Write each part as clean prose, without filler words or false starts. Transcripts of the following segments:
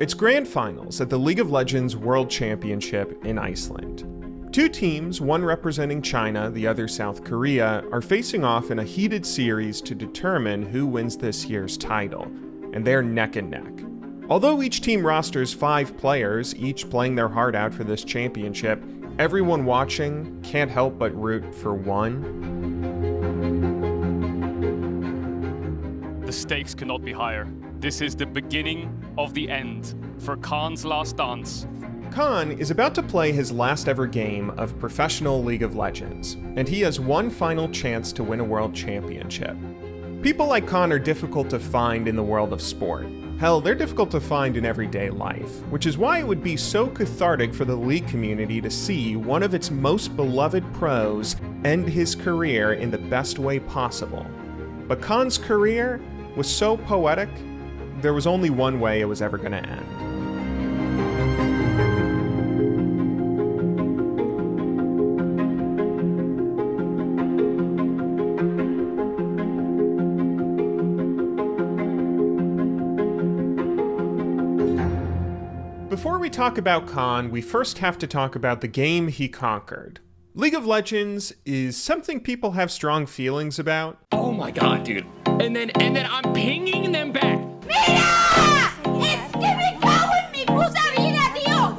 It's grand finals at the League of Legends World Championship in Iceland. Two teams, one representing China, the other South Korea, are facing off in a heated series to determine who wins this year's title, and they're neck and neck. Although each team rosters 5 players, each playing their heart out for this championship, everyone watching can't help but root for one. The stakes cannot be higher. This is the beginning of the end for Khan's last dance. Khan is about to play his last ever game of professional League of Legends, and he has one final chance to win a world championship. People like Khan are difficult to find in the world of sport. Hell, they're difficult to find in everyday life, which is why it would be so cathartic for the League community to see one of its most beloved pros end his career in the best way possible. But Khan's career was so poetic, there was only one way it was ever going to end. Before we talk about Khan, we first have to talk about the game he conquered. League of Legends is something people have strong feelings about. Oh my god, dude. And then I'm pinging them back. ¡Mira! ¡Es que me cago en mi puta vida, tío!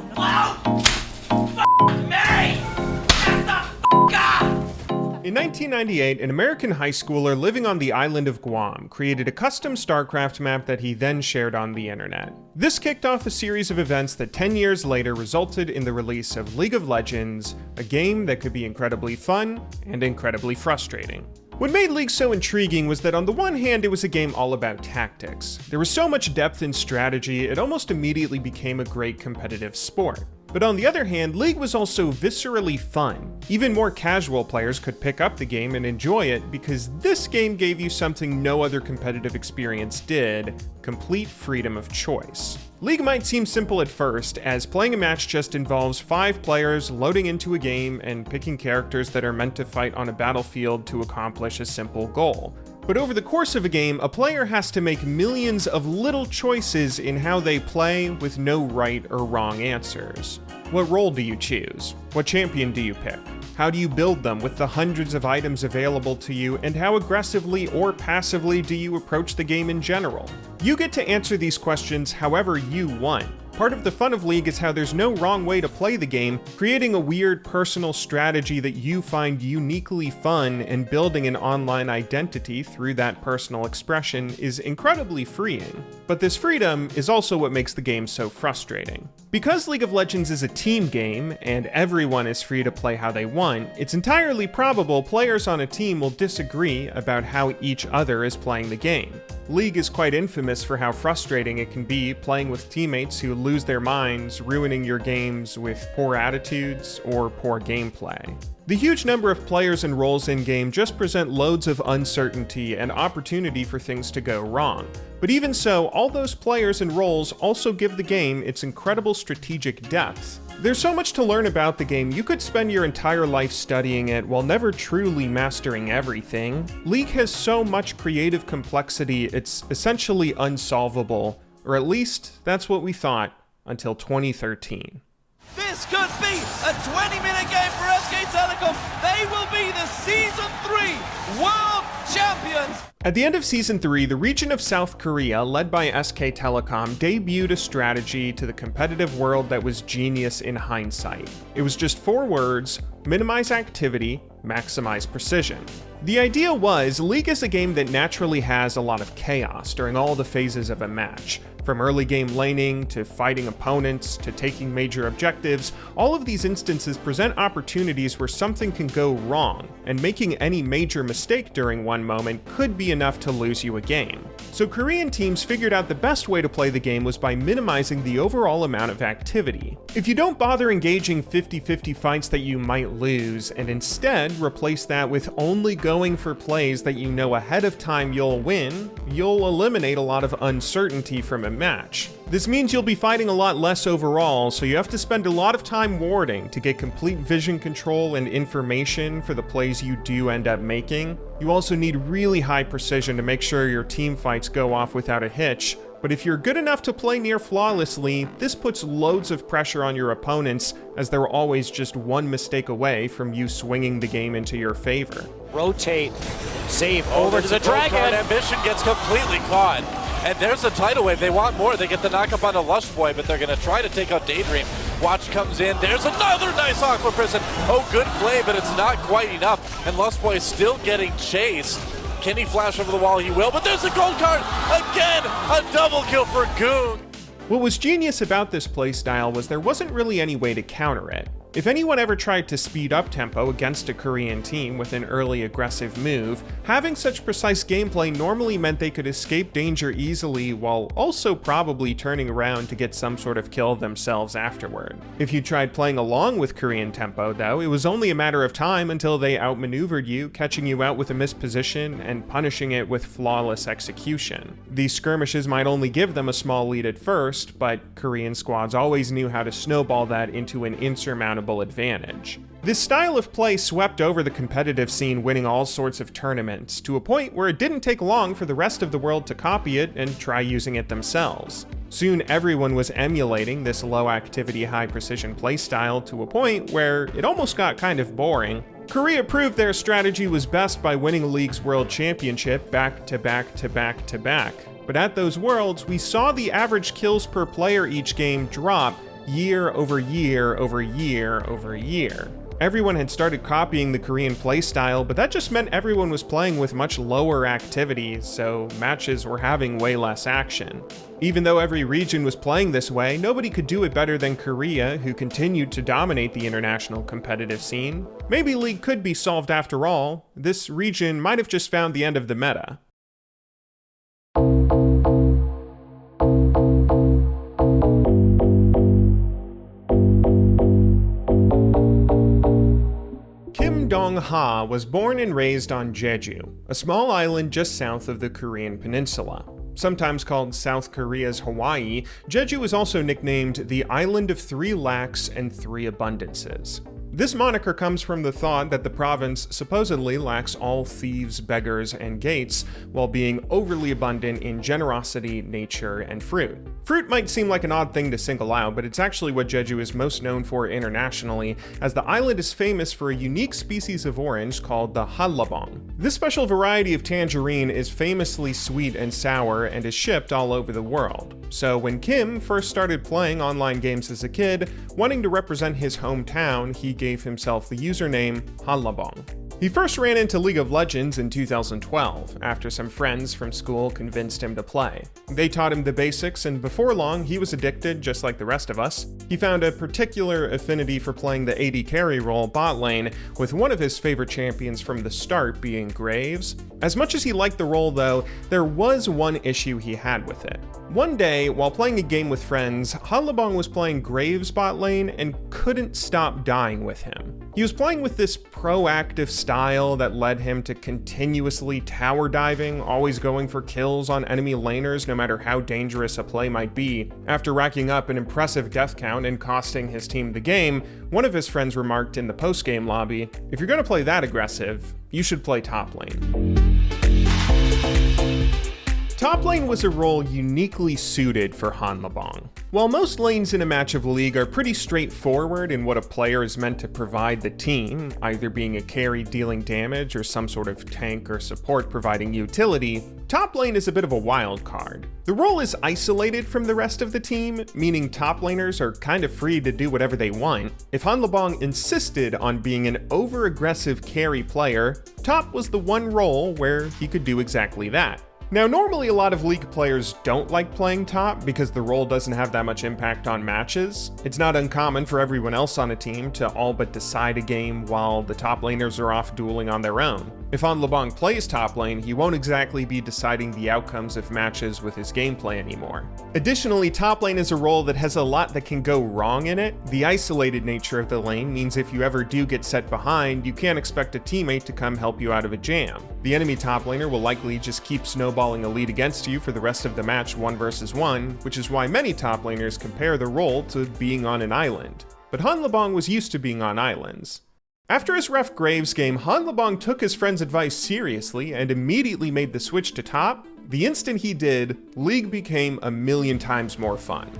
In 1998, an American high schooler living on the island of Guam created a custom StarCraft map that he then shared on the internet. This kicked off a series of events that 10 years later resulted in the release of League of Legends, a game that could be incredibly fun and incredibly frustrating. What made League so intriguing was that on the one hand, it was a game all about tactics. There was so much depth and strategy, it almost immediately became a great competitive sport. But on the other hand, League was also viscerally fun. Even more casual players could pick up the game and enjoy it because this game gave you something no other competitive experience did: complete freedom of choice. League might seem simple at first, as playing a match just involves 5 players loading into a game and picking characters that are meant to fight on a battlefield to accomplish a simple goal. But over the course of a game, a player has to make millions of little choices in how they play with no right or wrong answers. What role do you choose? What champion do you pick? How do you build them with the hundreds of items available to you, and how aggressively or passively do you approach the game in general? You get to answer these questions however you want. Part of the fun of League is how there's no wrong way to play the game. Creating a weird personal strategy that you find uniquely fun and building an online identity through that personal expression is incredibly freeing. But this freedom is also what makes the game so frustrating. Because League of Legends is a team game, and everyone is free to play how they want, it's entirely probable players on a team will disagree about how each other is playing the game. League is quite infamous for how frustrating it can be playing with teammates who lose their minds, ruining your games with poor attitudes or poor gameplay. The huge number of players and roles in-game just present loads of uncertainty and opportunity for things to go wrong. But even so, all those players and roles also give the game its incredible strategic depth. There's so much to learn about the game, you could spend your entire life studying it while never truly mastering everything. League has so much creative complexity, it's essentially unsolvable, or at least that's what we thought until 2013. This could be a 20-minute game for SK Telecom. They will be the Season 3 World Champions. At the end of Season 3, the region of South Korea, led by SK Telecom, debuted a strategy to the competitive world that was genius in hindsight. It was just 4 words: minimize activity, maximize precision. The idea was, League is a game that naturally has a lot of chaos during all the phases of a match. From early game laning, to fighting opponents, to taking major objectives, all of these instances present opportunities where something can go wrong, and making any major mistake during one moment could be enough to lose you a game. So Korean teams figured out the best way to play the game was by minimizing the overall amount of activity. If you don't bother engaging 50-50 fights that you might lose, and instead replace that with only going for plays that you know ahead of time you'll win, you'll eliminate a lot of uncertainty from a match. This means you'll be fighting a lot less overall, so you have to spend a lot of time warding to get complete vision control and information for the plays you do end up making. You also need really high precision to make sure your team fights go off without a hitch, but But if you're good enough to play near flawlessly, this puts loads of pressure on your opponents, as they're always just one mistake away from you swinging the game into your favor. Rotate, save over to the Dragon. Ambition gets completely caught. And there's the tidal wave. They want more. They get the knock up on the Lush Boy, but they're going to try to take out Daydream. Watch comes in. There's another nice Aqua Prison. Oh, good play, but it's not quite enough. And Lush Boy is still getting chased. Can he flash over the wall? He will, but there's a gold card. Again, a double kill for Goon. What was genius about this playstyle was there wasn't really any way to counter it. If anyone ever tried to speed up tempo against a Korean team with an early aggressive move, having such precise gameplay normally meant they could escape danger easily while also probably turning around to get some sort of kill themselves afterward. If you tried playing along with Korean tempo though, it was only a matter of time until they outmaneuvered you, catching you out with a missed position and punishing it with flawless execution. These skirmishes might only give them a small lead at first, but Korean squads always knew how to snowball that into an insurmountable advantage. This style of play swept over the competitive scene, winning all sorts of tournaments, to a point where it didn't take long for the rest of the world to copy it and try using it themselves. Soon everyone was emulating this low-activity, high-precision playstyle to a point where it almost got kind of boring. Korea proved their strategy was best by winning League's World Championship back to back to back to back. But at those Worlds, we saw the average kills per player each game drop year over year over year over year. Everyone had started copying the Korean playstyle, but that just meant everyone was playing with much lower activity, so matches were having way less action. Even though every region was playing this way, nobody could do it better than Korea, who continued to dominate the international competitive scene. Maybe League could be solved after all. This region might have just found the end of the meta. Kim Dong-ha was born and raised on Jeju, a small island just south of the Korean peninsula. Sometimes called South Korea's Hawaii, Jeju is also nicknamed the Island of Three Lacks and Three Abundances. This moniker comes from the thought that the province supposedly lacks all thieves, beggars, and gates, while being overly abundant in generosity, nature, and fruit. Fruit might seem like an odd thing to single out, but it's actually what Jeju is most known for internationally, as the island is famous for a unique species of orange called the Hanlabong. This special variety of tangerine is famously sweet and sour and is shipped all over the world. So when Kim first started playing online games as a kid, wanting to represent his hometown, he gave himself the username Hanlabong. He first ran into League of Legends in 2012, after some friends from school convinced him to play. They taught him the basics, and before long, he was addicted just like the rest of us. He found a particular affinity for playing the AD carry role bot lane, with one of his favorite champions from the start being Graves. As much as he liked the role though, there was one issue he had with it. One day, while playing a game with friends, Hanlabong was playing Graves bot lane and couldn't stop dying with him. He was playing with this proactive style that led him to continuously tower diving, always going for kills on enemy laners no matter how dangerous a play might be. After racking up an impressive death count and costing his team the game, one of his friends remarked in the post-game lobby, "If you're gonna play that aggressive, you should play top lane." Top lane was a role uniquely suited for Hanlabong. While most lanes in a match of League are pretty straightforward in what a player is meant to provide the team, either being a carry dealing damage or some sort of tank or support providing utility, top lane is a bit of a wild card. The role is isolated from the rest of the team, meaning top laners are kind of free to do whatever they want. If Hanlabong insisted on being an over-aggressive carry player, top was the one role where he could do exactly that. Now, normally a lot of League players don't like playing top because the role doesn't have that much impact on matches. It's not uncommon for everyone else on a team to all but decide a game while the top laners are off dueling on their own. If Hanlabong plays top lane, he won't exactly be deciding the outcomes of matches with his gameplay anymore. Additionally, top lane is a role that has a lot that can go wrong in it. The isolated nature of the lane means if you ever do get set behind, you can't expect a teammate to come help you out of a jam. The enemy top laner will likely just keep snowballing a lead against you for the rest of the match 1 versus 1, which is why many top laners compare the role to being on an island. But Hanlabong was used to being on islands. After his rough Graves game, Hanlabong took his friend's advice seriously and immediately made the switch to top. The instant he did, League became a million times more fun.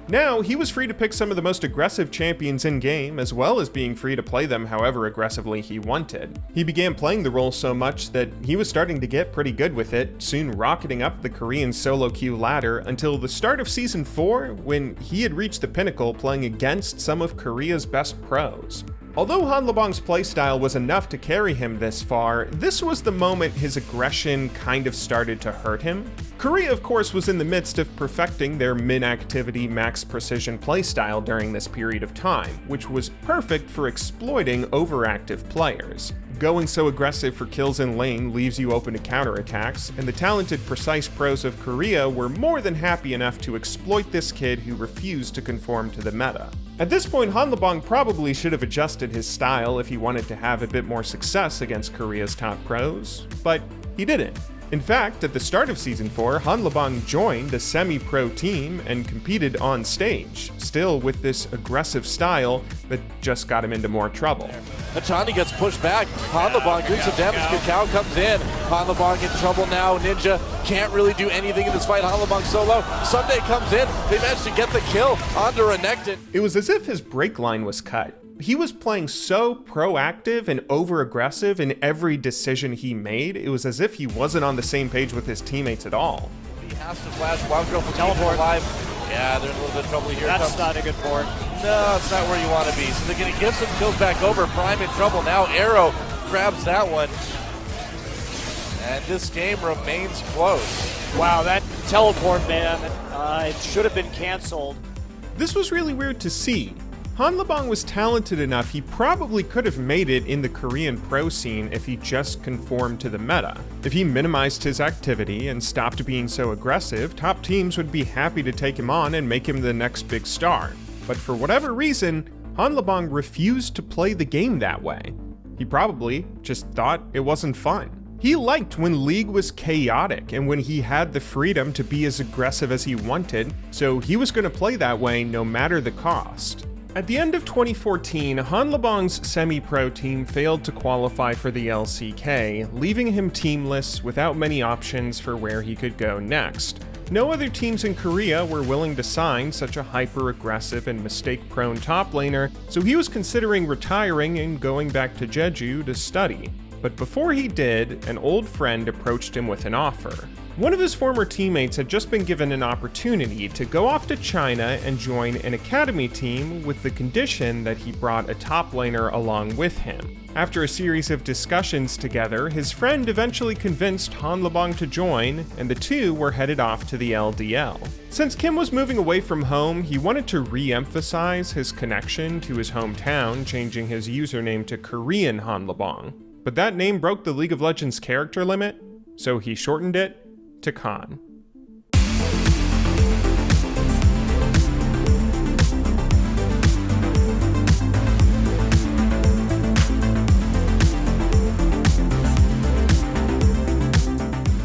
Now, he was free to pick some of the most aggressive champions in-game, as well as being free to play them however aggressively he wanted. He began playing the role so much that he was starting to get pretty good with it, soon rocketing up the Korean solo queue ladder until the start of Season 4, when he had reached the pinnacle playing against some of Korea's best pros. Although Hanlabong's playstyle was enough to carry him this far, this was the moment his aggression kind of started to hurt him. Korea, of course, was in the midst of perfecting their min-activity, max-precision playstyle during this period of time, which was perfect for exploiting overactive players. Going so aggressive for kills in lane leaves you open to counterattacks, and the talented precise pros of Korea were more than happy enough to exploit this kid who refused to conform to the meta. At this point, Hanlabong probably should have adjusted his style if he wanted to have a bit more success against Korea's top pros, but he didn't. In fact, at the start of Season 4, Hanlabong joined a semi-pro team and competed on stage, still with this aggressive style that just got him into more trouble. Achani gets pushed back. Hanlabong doing some damage. Cacao comes in. Hanlabong in trouble now. Ninja can't really do anything in this fight. Hanlabong solo. Sunday comes in. They managed to get the kill onto Renekton. It was as if his break line was cut. He was playing so proactive and over-aggressive in every decision he made, it was as if he wasn't on the same page with his teammates at all. He has to flash. Wild Girl for teleport alive. Yeah, they're in a little bit of trouble here. That's not a good board. No, it's not where you want to be. So they're going to give some kills back over. Prime in trouble now. Arrow grabs that one. And this game remains close. Wow, that teleport, man, it should have been canceled. This was really weird to see. Hanlabong was talented enough he probably could have made it in the Korean pro scene if he just conformed to the meta. If he minimized his activity and stopped being so aggressive, top teams would be happy to take him on and make him the next big star. But for whatever reason, Hanlabong refused to play the game that way. He probably just thought it wasn't fun. He liked when League was chaotic and when he had the freedom to be as aggressive as he wanted, so he was going to play that way no matter the cost. At the end of 2014, Hanlabong's semi-pro team failed to qualify for the LCK, leaving him teamless without many options for where he could go next. No other teams in Korea were willing to sign such a hyper-aggressive and mistake-prone top laner, so he was considering retiring and going back to Jeju to study. But before he did, an old friend approached him with an offer. One of his former teammates had just been given an opportunity to go off to China and join an academy team with the condition that he brought a top laner along with him. After a series of discussions together, his friend eventually convinced Hanlabong to join, and the two were headed off to the LDL. Since Kim was moving away from home, he wanted to re-emphasize his connection to his hometown, changing his username to Korean Hanlabong. But that name broke the League of Legends character limit, so he shortened it to Khan.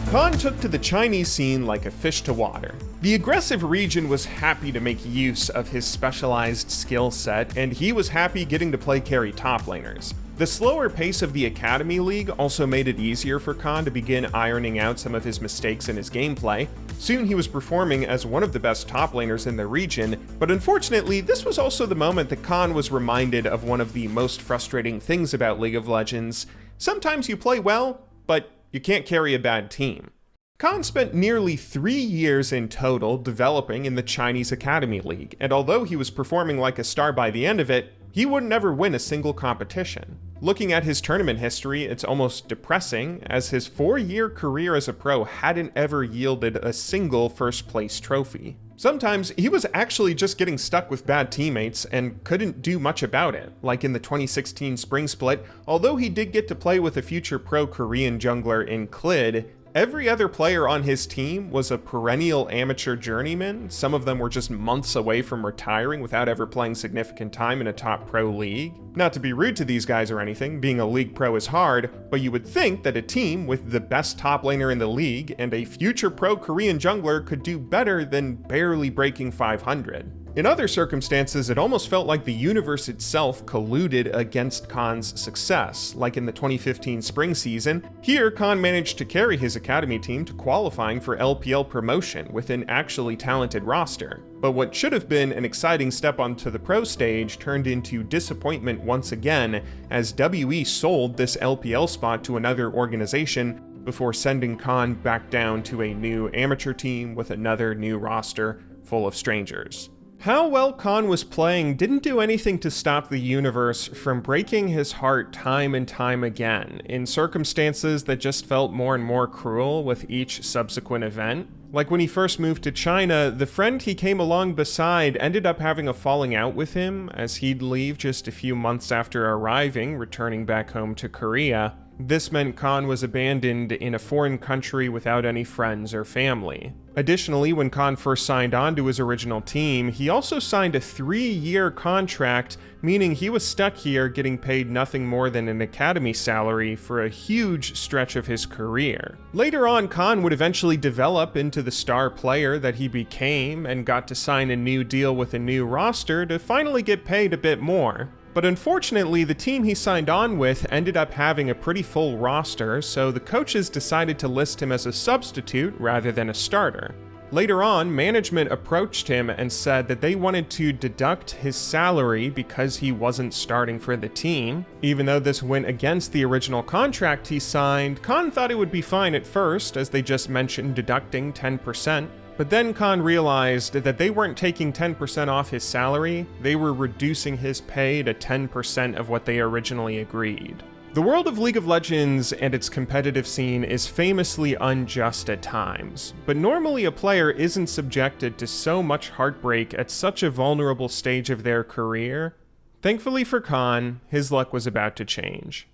Khan took to the Chinese scene like a fish to water. The aggressive region was happy to make use of his specialized skill set, and he was happy getting to play carry top laners. The slower pace of the Academy League also made it easier for Khan to begin ironing out some of his mistakes in his gameplay. Soon he was performing as one of the best top laners in the region, but unfortunately this was also the moment that Khan was reminded of one of the most frustrating things about League of Legends. Sometimes you play well, but you can't carry a bad team. Khan spent nearly 3 years in total developing in the Chinese Academy League, and although he was performing like a star by the end of it, he would never win a single competition. Looking at his tournament history, it's almost depressing, as his 4-year career as a pro hadn't ever yielded a single first-place trophy. Sometimes he was actually just getting stuck with bad teammates and couldn't do much about it, like in the 2016 Spring Split. Although he did get to play with a future pro Korean jungler in Clid, every other player on his team was a perennial amateur journeyman. Some of them were just months away from retiring without ever playing significant time in a top pro league. Not to be rude to these guys or anything, being a league pro is hard, but you would think that a team with the best top laner in the league and a future pro Korean jungler could do better than barely breaking 500. In other circumstances, it almost felt like the universe itself colluded against Khan's success, like in the 2015 spring season. Here, Khan managed to carry his academy team to qualifying for LPL promotion with an actually talented roster. But what should have been an exciting step onto the pro stage turned into disappointment once again, as WE sold this LPL spot to another organization before sending Khan back down to a new amateur team with another new roster full of strangers. How well Khan was playing didn't do anything to stop the universe from breaking his heart time and time again, in circumstances that just felt more and more cruel with each subsequent event. Like when he first moved to China, the friend he came along beside ended up having a falling out with him, as he'd leave just a few months after arriving, returning back home to Korea. This meant Khan was abandoned in a foreign country without any friends or family. Additionally, when Khan first signed on to his original team, he also signed a 3-year contract, meaning he was stuck here getting paid nothing more than an academy salary for a huge stretch of his career. Later on, Khan would eventually develop into the star player that he became and got to sign a new deal with a new roster to finally get paid a bit more. But unfortunately, the team he signed on with ended up having a pretty full roster, so the coaches decided to list him as a substitute rather than a starter. Later on, management approached him and said that they wanted to deduct his salary because he wasn't starting for the team. Even though this went against the original contract he signed, Khan thought it would be fine at first, as they just mentioned deducting 10%. But then Khan realized that they weren't taking 10% off his salary, they were reducing his pay to 10% of what they originally agreed. The world of League of Legends and its competitive scene is famously unjust at times, but normally a player isn't subjected to so much heartbreak at such a vulnerable stage of their career. Thankfully for Khan, his luck was about to change.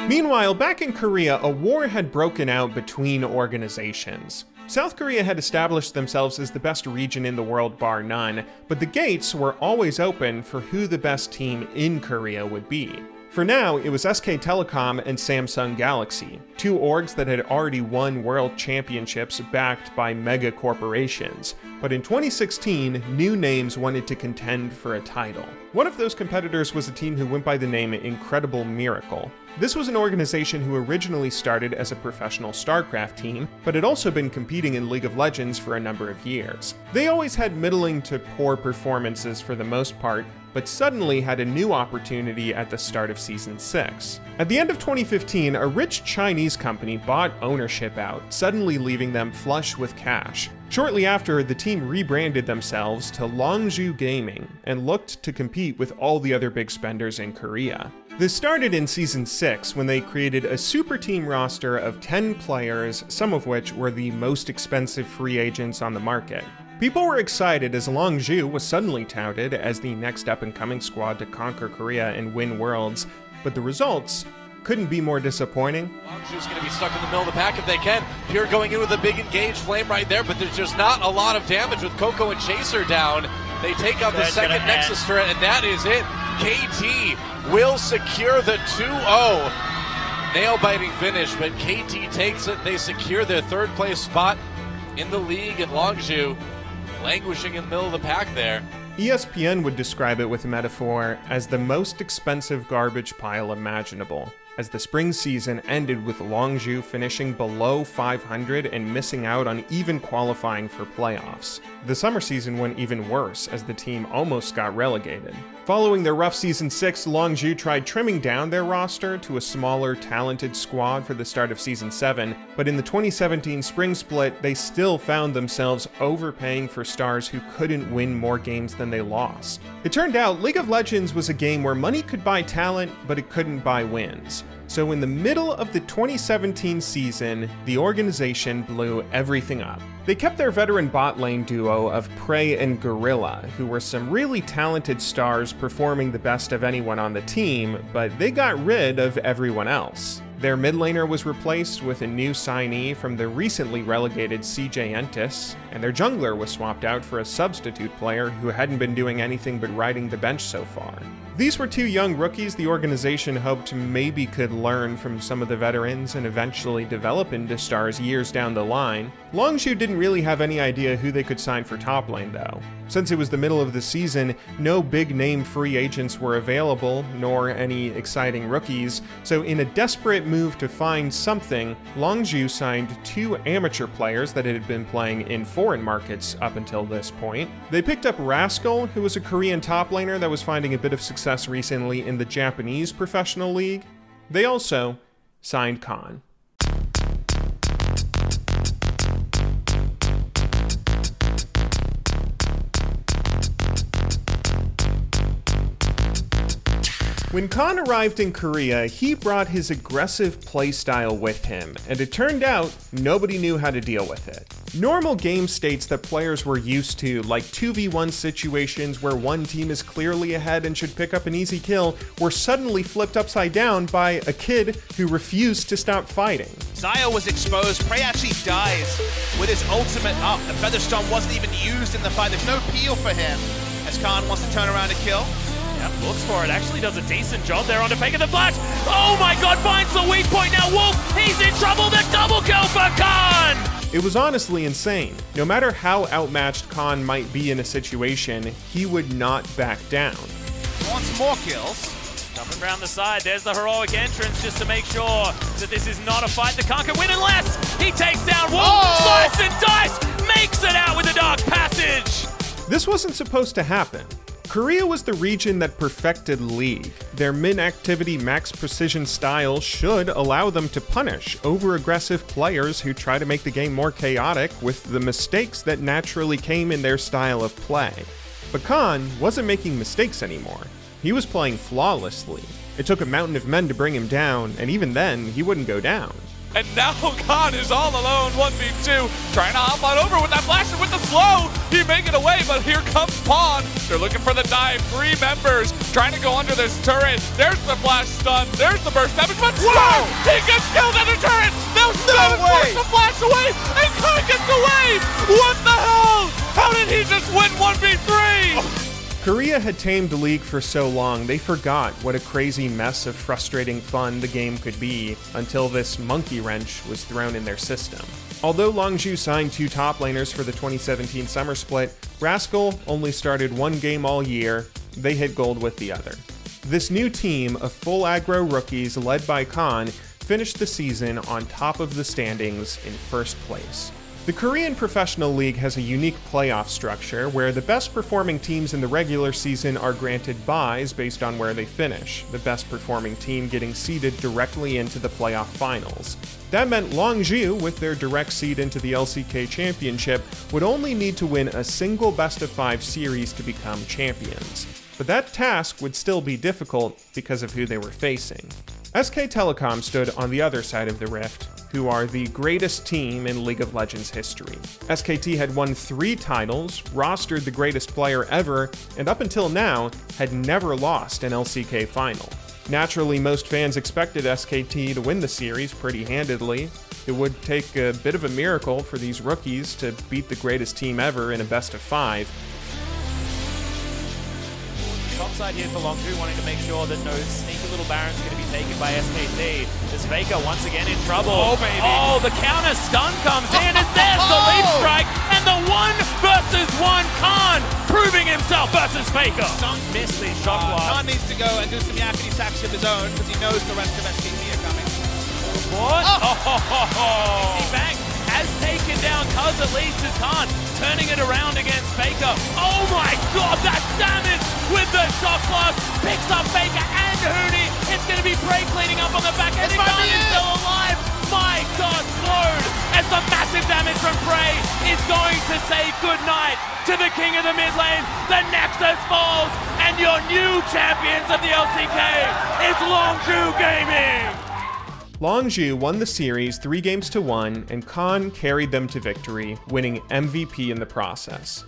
Meanwhile, back in Korea, a war had broken out between organizations. South Korea had established themselves as the best region in the world bar none, but the gates were always open for who the best team in Korea would be. For now, it was SK Telecom and Samsung Galaxy, two orgs that had already won world championships backed by mega corporations. But in 2016, new names wanted to contend for a title. One of those competitors was a team who went by the name Incredible Miracle. This was an organization who originally started as a professional StarCraft team, but had also been competing in League of Legends for a number of years. They always had middling to poor performances for the most part, but suddenly had a new opportunity at the start of Season 6. At the end of 2015, a rich Chinese company bought ownership out, suddenly leaving them flush with cash. Shortly after, the team rebranded themselves to Longju Gaming and looked to compete with all the other big spenders in Korea. This started in Season 6 when they created a super team roster of 10 players, some of which were the most expensive free agents on the market. People were excited as Longju was suddenly touted as the next up-and-coming squad to conquer Korea and win worlds, but the results couldn't be more disappointing. Longju's going to be stuck in the middle of the pack if they can. Pure going in with a big engaged flame right there, but there's just not a lot of damage with Coco and Chaser down. They take out the second Nexus turret, and that is it. KT will secure the 2-0. Nail-biting finish, but KT takes it. They secure their third place spot in the league, and Longju languishing in the middle of the pack there. ESPN would describe it with a metaphor as the most expensive garbage pile imaginable, as the spring season ended with Longju finishing below 500 and missing out on even qualifying for playoffs. The summer season went even worse as the team almost got relegated. Following their rough Season 6, Longju tried trimming down their roster to a smaller, talented squad for the start of Season 7, but in the 2017 spring split, they still found themselves overpaying for stars who couldn't win more games than they lost. It turned out League of Legends was a game where money could buy talent, but it couldn't buy wins. So in the middle of the 2017 season, the organization blew everything up. They kept their veteran bot lane duo of Prey and Gorilla, who were some really talented stars performing the best of anyone on the team, but they got rid of everyone else. Their mid laner was replaced with a new signee from the recently relegated CJ Entis, and their jungler was swapped out for a substitute player who hadn't been doing anything but riding the bench so far. These were two young rookies the organization hoped maybe could learn from some of the veterans and eventually develop into stars years down the line. Longzhu didn't really have any idea who they could sign for top lane though. Since it was the middle of the season, no big name free agents were available, nor any exciting rookies, so in a desperate move to find something, Longzhu signed two amateur players that had been playing in foreign markets up until this point. They picked up Rascal, who was a Korean top laner that was finding a bit of success recently in the Japanese professional league. They also signed Khan. When Khan arrived in Korea, he brought his aggressive playstyle with him, and it turned out nobody knew how to deal with it. Normal game states that players were used to, like 2v1 situations where one team is clearly ahead and should pick up an easy kill, were suddenly flipped upside down by a kid who refused to stop fighting. Zaya was exposed. Prey actually dies with his ultimate up. The Featherstone wasn't even used in the fight. There's no peel for him as Khan wants to turn around and kill. Yep, looks for it. Actually does a decent job there on the Faker the Flash. Oh my god, finds the weak point now. Wolf, he's in trouble. The double kill for Khan! It was honestly insane. No matter how outmatched Khan might be in a situation, he would not back down. Wants more kills. Jumping around the side, there's the heroic entrance just to make sure that this is not a fight that Khan can win unless he takes down Wolf, slice and dice, makes it out with the Dark Passage. This wasn't supposed to happen. Korea was the region that perfected League. Their min-activity max precision style should allow them to punish over-aggressive players who try to make the game more chaotic with the mistakes that naturally came in their style of play. But Khan wasn't making mistakes anymore. He was playing flawlessly. It took a mountain of men to bring him down, and even then, he wouldn't go down. And now Khan is all alone, 1v2, trying to hop on over with that flash and with the slow. He make it away, but here comes Pawn. They're looking for the dive. 3 members trying to go under this turret. There's the flash stun. There's the burst damage, but Slow! He gets killed under turret. Now Slow forced the flash away, and Khan gets away. What the hell? How did he just win 1v3? Korea had tamed League for so long, they forgot what a crazy mess of frustrating fun the game could be until this monkey wrench was thrown in their system. Although Longzhu signed 2 top laners for the 2017 summer split, Rascal only started 1 game all year. They hit gold with the other. This new team of full aggro rookies led by Khan finished the season on top of the standings in first place. The Korean Professional League has a unique playoff structure where the best performing teams in the regular season are granted byes based on where they finish, the best performing team getting seeded directly into the playoff finals. That meant Longzhu, with their direct seed into the LCK Championship, would only need to win a single best-of-5 series to become champions. But that task would still be difficult because of who they were facing. SK Telecom stood on the other side of the rift, who are the greatest team in League of Legends history. SKT had won 3 titles, rostered the greatest player ever, and up until now, had never lost an LCK final. Naturally, most fans expected SKT to win the series pretty handedly. It would take a bit of a miracle for these rookies to beat the greatest team ever in a best-of-5. Topside here for Longzhu, wanting to make sure that no sneaky little Baron's going to be taken by SKT. As Faker once again in trouble. Oh, baby. Oh, the counter stun comes in as there's the leap strike and the 1 versus 1 Khan proving himself versus Faker. Missed the shot blast. Khan needs to go and do some yakety sax of his own because he knows the rest of SKT are coming. What? Oh. Bang has taken down Cuz at least as Khan turning it around against Faker. Oh my god, that damage with the shot blast picks up Faker and Huni. It's going to be Prey cleaning up on the back end. Khan is still alive. My god, slowed as the massive damage from Prey is going to say goodnight to the king of the mid lane. The Nexus falls and your new champions of the LCK is Longzhu Gaming. Longzhu won the series 3 games to 1, and Khan carried them to victory, winning MVP in the process.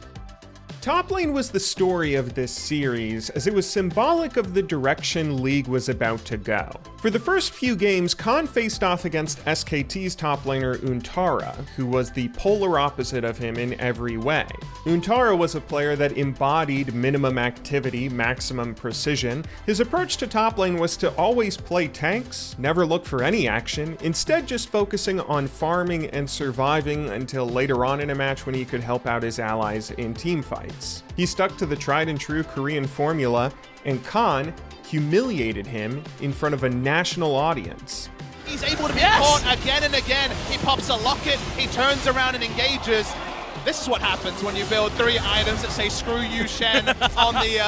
Top lane was the story of this series, as it was symbolic of the direction League was about to go. For the first few games, Khan faced off against SKT's top laner Untara, who was the polar opposite of him in every way. Untara was a player that embodied minimum activity, maximum precision. His approach to top lane was to always play tanks, never look for any action, instead just focusing on farming and surviving until later on in a match when he could help out his allies in teamfights. He stuck to the tried and true Korean formula, and Khan humiliated him in front of a national audience. He's able to be caught again and again. He pops a locket, he turns around and engages. This is what happens when you build 3 items that say "screw you, Shen" on the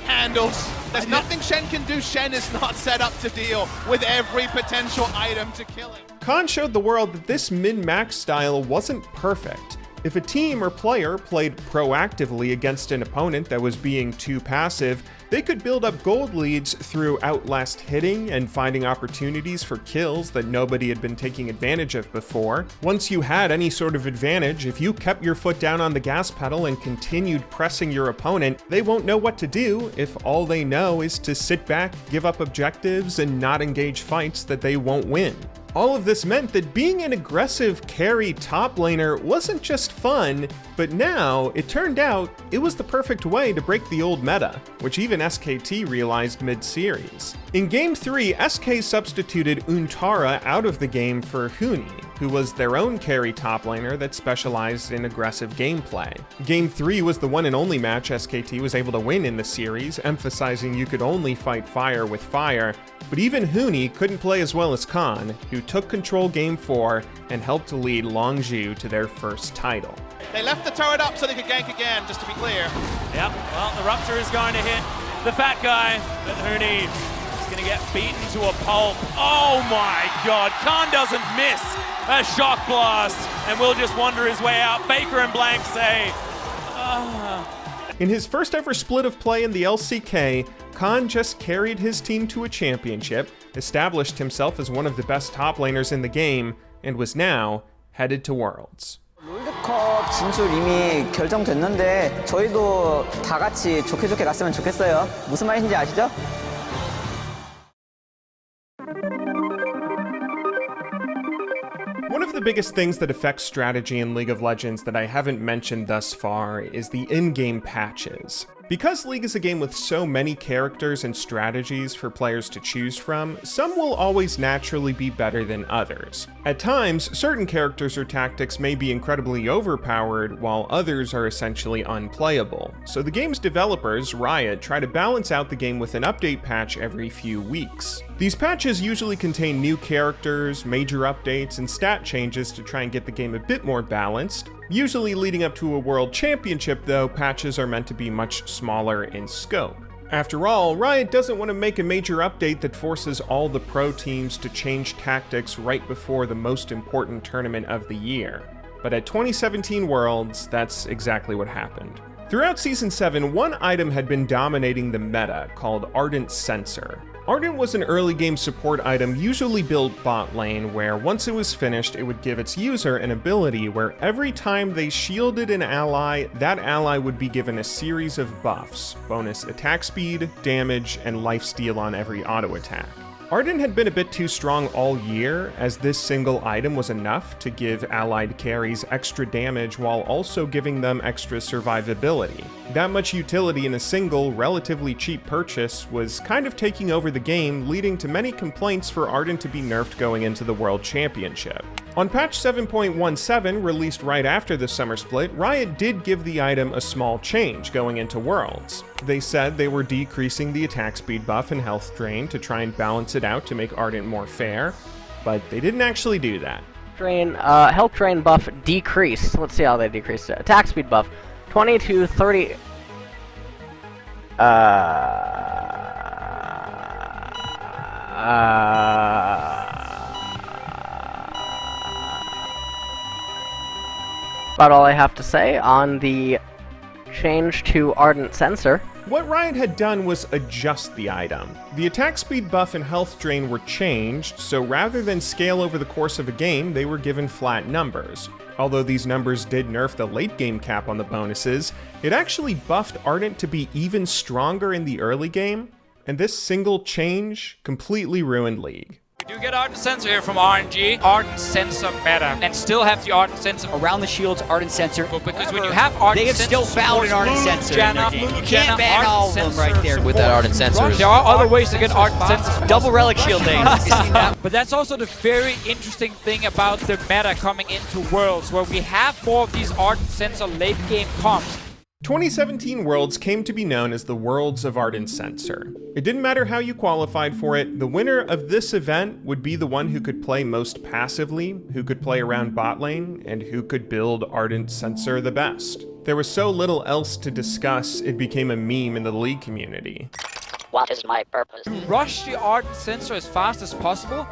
handles. There's nothing Shen can do. Shen is not set up to deal with every potential item to kill him. Khan showed the world that this min-max style wasn't perfect. If a team or player played proactively against an opponent that was being too passive, they could build up gold leads through outlast hitting and finding opportunities for kills that nobody had been taking advantage of before. Once you had any sort of advantage, if you kept your foot down on the gas pedal and continued pressing your opponent, they won't know what to do if all they know is to sit back, give up objectives, and not engage fights that they won't win. All of this meant that being an aggressive carry top laner wasn't just fun, but now it turned out it was the perfect way to break the old meta, which even SKT realized mid-series. In Game 3, SK substituted Untara out of the game for Huni, who was their own carry top laner that specialized in aggressive gameplay. Game 3 was the one and only match SKT was able to win in the series, emphasizing you could only fight fire with fire, but even Huni couldn't play as well as Khan, who took control Game 4 and helped to lead Longzhu to their first title. They left the turret up so they could gank again, just to be clear. Yep, well, the Rupture is going to hit the fat guy, but Huni is going to get beaten to a pulp. Oh my god, Khan doesn't miss a shock blast, and will just wander his way out. Faker and Blank say, In his first ever split of play in the LCK, Khan just carried his team to a championship, established himself as one of the best top laners in the game, and was now headed to Worlds. 롤드컵 진출 이미 결정됐는데 저희도 다 같이 좋게 갔으면 좋겠어요. 무슨 말인지 아시죠? One of the biggest things that affects strategy in League of Legends that I haven't mentioned thus far is the in-game patches. Because League is a game with so many characters and strategies for players to choose from, some will always naturally be better than others. At times, certain characters or tactics may be incredibly overpowered, while others are essentially unplayable. So the game's developers, Riot, try to balance out the game with an update patch every few weeks. These patches usually contain new characters, major updates, and stat changes to try and get the game a bit more balanced. Usually leading up to a world championship though, patches are meant to be much smaller in scope. After all, Riot doesn't want to make a major update that forces all the pro teams to change tactics right before the most important tournament of the year. But at 2017 Worlds, that's exactly what happened. Throughout Season 7, one item had been dominating the meta, called Ardent Sensor. Ardent was an early game support item usually built bot lane, where once it was finished, it would give its user an ability where every time they shielded an ally, that ally would be given a series of buffs: bonus attack speed, damage, and lifesteal on every auto attack. Ardent had been a bit too strong all year, as this single item was enough to give allied carries extra damage while also giving them extra survivability. That much utility in a single, relatively cheap purchase was kind of taking over the game, leading to many complaints for Ardent to be nerfed going into the World Championship. On patch 7.17, released right after the summer split, Riot did give the item a small change going into Worlds. They said they were decreasing the attack speed buff and health drain to try and balance it out to make Ardent more fair, but they didn't actually do that. Health drain buff decreased. Let's see how they decreased it. Attack speed buff, 20 to 30. About all I have to say on the change to Ardent Sensor. What Riot had done was adjust the item. The attack speed buff and health drain were changed, so rather than scale over the course of a game, they were given flat numbers. Although these numbers did nerf the late game cap on the bonuses, it actually buffed Ardent to be even stronger in the early game, and this single change completely ruined League. We do get Ardent Sensor here from RNG. Ardent Sensor meta, and still have the Ardent Sensor around the shields. Ardent Sensor. But because when you have Ardent they have Sensor, still found an Ardent Sensor. You can't ban all of them right there with that Ardent Sensor. There are other ways to get Ardent Sensors. Double relic shielding. But that's also the very interesting thing about the meta coming into Worlds, where we have more of these Ardent Sensor late game comps. 2017 Worlds came to be known as the Worlds of Ardent Sensor. It didn't matter how you qualified for it, the winner of this event would be the one who could play most passively, who could play around bot lane, and who could build Ardent Sensor the best. There was so little else to discuss, it became a meme in the League community. What is my purpose? Rush the Ardent Sensor as fast as possible.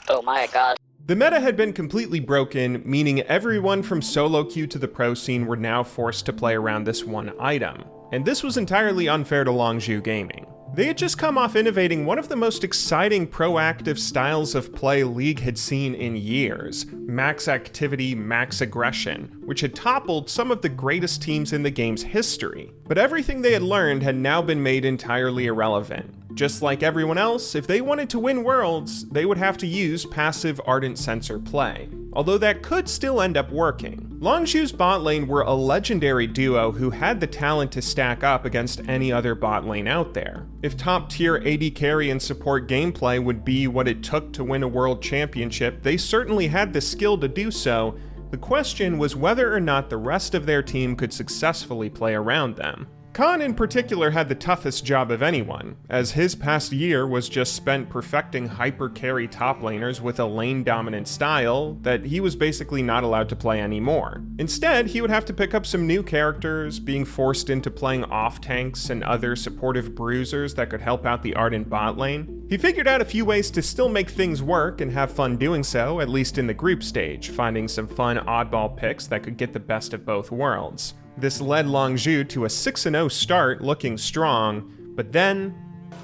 Oh my god. The meta had been completely broken, meaning everyone from solo queue to the pro scene were now forced to play around this one item. And this was entirely unfair to Longzhu Gaming. They had just come off innovating one of the most exciting proactive styles of play League had seen in years, max activity, max aggression, which had toppled some of the greatest teams in the game's history. But everything they had learned had now been made entirely irrelevant. Just like everyone else, if they wanted to win Worlds, they would have to use passive Ardent Sensor play, although that could still end up working. Longzhu's bot lane were a legendary duo who had the talent to stack up against any other bot lane out there. If top tier AD carry and support gameplay would be what it took to win a world championship, they certainly had the skill to do so. The question was whether or not the rest of their team could successfully play around them. Khan in particular had the toughest job of anyone, as his past year was just spent perfecting hyper-carry top laners with a lane-dominant style that he was basically not allowed to play anymore. Instead, he would have to pick up some new characters, being forced into playing off-tanks and other supportive bruisers that could help out the Ardent bot lane. He figured out a few ways to still make things work and have fun doing so, at least in the group stage, finding some fun oddball picks that could get the best of both worlds. This led Longzhu to a 6-0 start, looking strong, but then...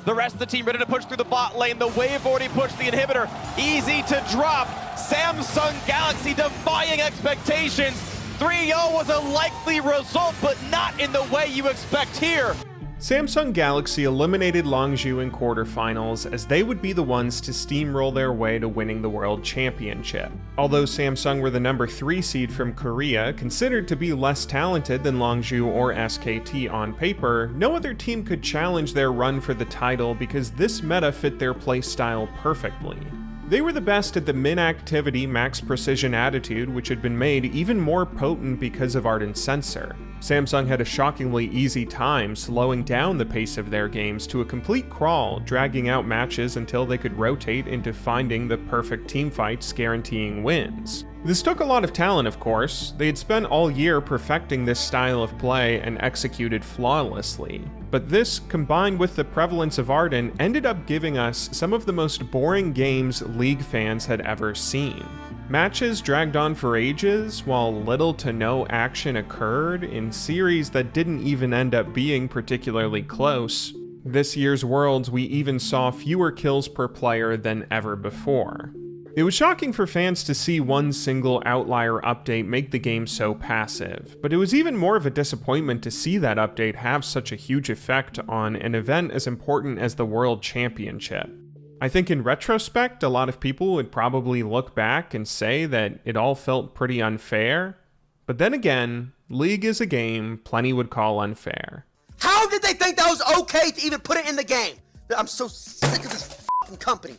The rest of the team ready to push through the bot lane. The wave already pushed the inhibitor. Easy to drop. Samsung Galaxy defying expectations. 3-0 was a likely result, but not in the way you expect here. Samsung Galaxy eliminated Longzhu in quarterfinals, as they would be the ones to steamroll their way to winning the World Championship. Although Samsung were the number 3 seed from Korea, considered to be less talented than Longzhu or SKT on paper, no other team could challenge their run for the title because this meta fit their playstyle perfectly. They were the best at the min-activity, max-precision attitude, which had been made even more potent because of Ardent Sensor. Samsung had a shockingly easy time slowing down the pace of their games to a complete crawl, dragging out matches until they could rotate into finding the perfect teamfights guaranteeing wins. This took a lot of talent, of course. They had spent all year perfecting this style of play and executed flawlessly. But this, combined with the prevalence of Ardent, ended up giving us some of the most boring games League fans had ever seen. Matches dragged on for ages, while little to no action occurred in series that didn't even end up being particularly close. This year's Worlds, we even saw fewer kills per player than ever before. It was shocking for fans to see one single outlier update make the game so passive, but it was even more of a disappointment to see that update have such a huge effect on an event as important as the World Championship. I think in retrospect, a lot of people would probably look back and say that it all felt pretty unfair, but then again, League is a game plenty would call unfair. How did they think that was okay to even put it in the game? I'm so sick of this f***ing company.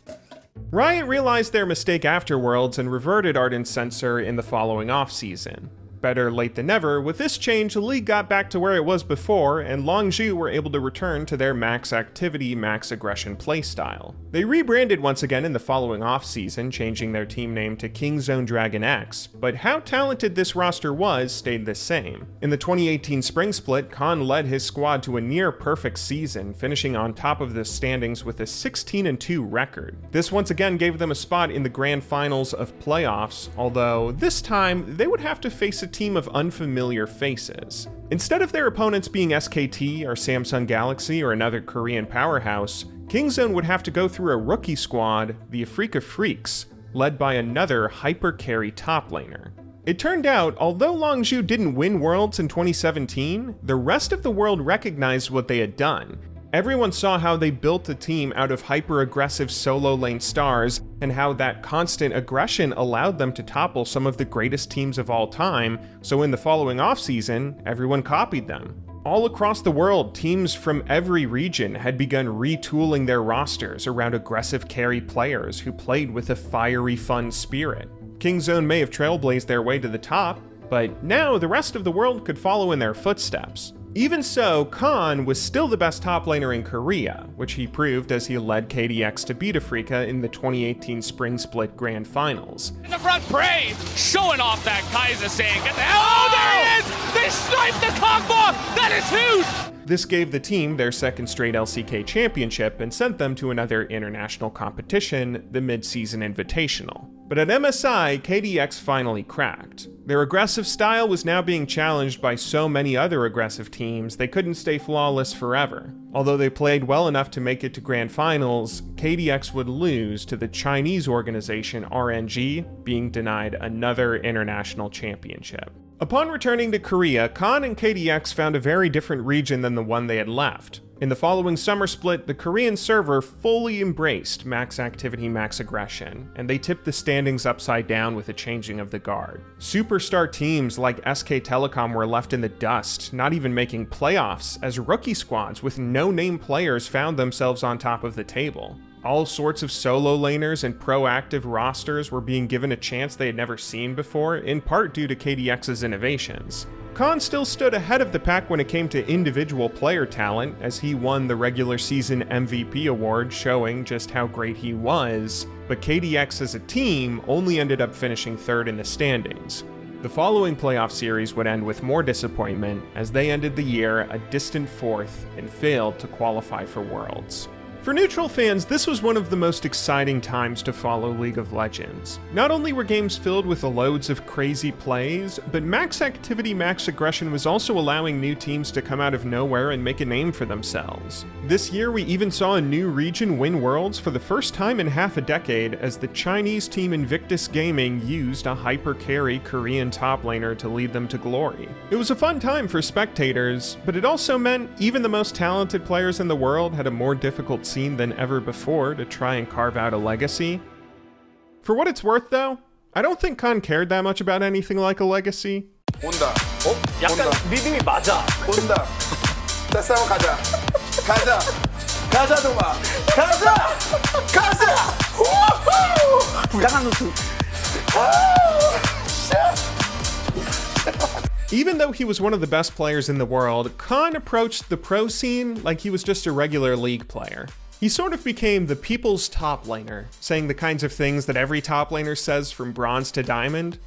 Riot realized their mistake after Worlds and reverted Ardent Sensor in the following offseason. Better late than never, with this change, the League got back to where it was before, and Longzhu were able to return to their max activity, max aggression playstyle. They rebranded once again in the following offseason, changing their team name to Kingzone Dragon X, but how talented this roster was stayed the same. In the 2018 Spring Split, Khan led his squad to a near-perfect season, finishing on top of the standings with a 16-2 record. This once again gave them a spot in the grand finals of playoffs, although this time they would have to face a team of unfamiliar faces. Instead of their opponents being SKT or Samsung Galaxy or another Korean powerhouse, Kingzone would have to go through a rookie squad, the Afrika Freaks, led by another hyper-carry top laner. It turned out, although Longzhu didn't win Worlds in 2017, the rest of the world recognized what they had done. Everyone saw how they built a team out of hyper-aggressive solo lane stars, and how that constant aggression allowed them to topple some of the greatest teams of all time, so in the following offseason, everyone copied them. All across the world, teams from every region had begun retooling their rosters around aggressive carry players who played with a fiery, fun spirit. Kingzone may have trailblazed their way to the top, but now the rest of the world could follow in their footsteps. Even so, Khan was still the best top laner in Korea, which he proved as he led KDX to beat Afrika in the 2018 Spring Split Grand Finals. In the front, Prey showing off that Kaiser saying, get the hell, oh, there it is! They sniped the Kog'Maw! That is huge! This gave the team their second straight LCK championship and sent them to another international competition, the Mid-Season Invitational. But at MSI, KDX finally cracked. Their aggressive style was now being challenged by so many other aggressive teams, they couldn't stay flawless forever. Although they played well enough to make it to Grand Finals, KDX would lose to the Chinese organization RNG, being denied another international championship. Upon returning to Korea, Khan and KDX found a very different region than the one they had left. In the following summer split, the Korean server fully embraced max activity, max aggression, and they tipped the standings upside down with a changing of the guard. Superstar teams like SK Telecom were left in the dust, not even making playoffs, as rookie squads with no-name players found themselves on top of the table. All sorts of solo laners and proactive rosters were being given a chance they had never seen before, in part due to KDX's innovations. Khan still stood ahead of the pack when it came to individual player talent, as he won the regular season MVP award showing just how great he was, but KDX as a team only ended up finishing third in the standings. The following playoff series would end with more disappointment, as they ended the year a distant fourth and failed to qualify for Worlds. For neutral fans, this was one of the most exciting times to follow League of Legends. Not only were games filled with loads of crazy plays, but max activity, max aggression was also allowing new teams to come out of nowhere and make a name for themselves. This year, we even saw a new region win Worlds for the first time in half a decade, as the Chinese team Invictus Gaming used a hyper-carry Korean top laner to lead them to glory. It was a fun time for spectators, but it also meant even the most talented players in the world had a more difficult scene than ever before to try and carve out a legacy. For what it's worth though, I don't think Khan cared that much about anything like a legacy. 온다. 약간 리듬이 맞아. 온다. 자, 싸움 가자. 가자. 가자, 동아. 가자. 가자. 우후! 불량한 노트. Even though he was one of the best players in the world, Khan approached the pro scene like he was just a regular League player. He sort of became the people's top laner, saying the kinds of things that every top laner says from bronze to diamond.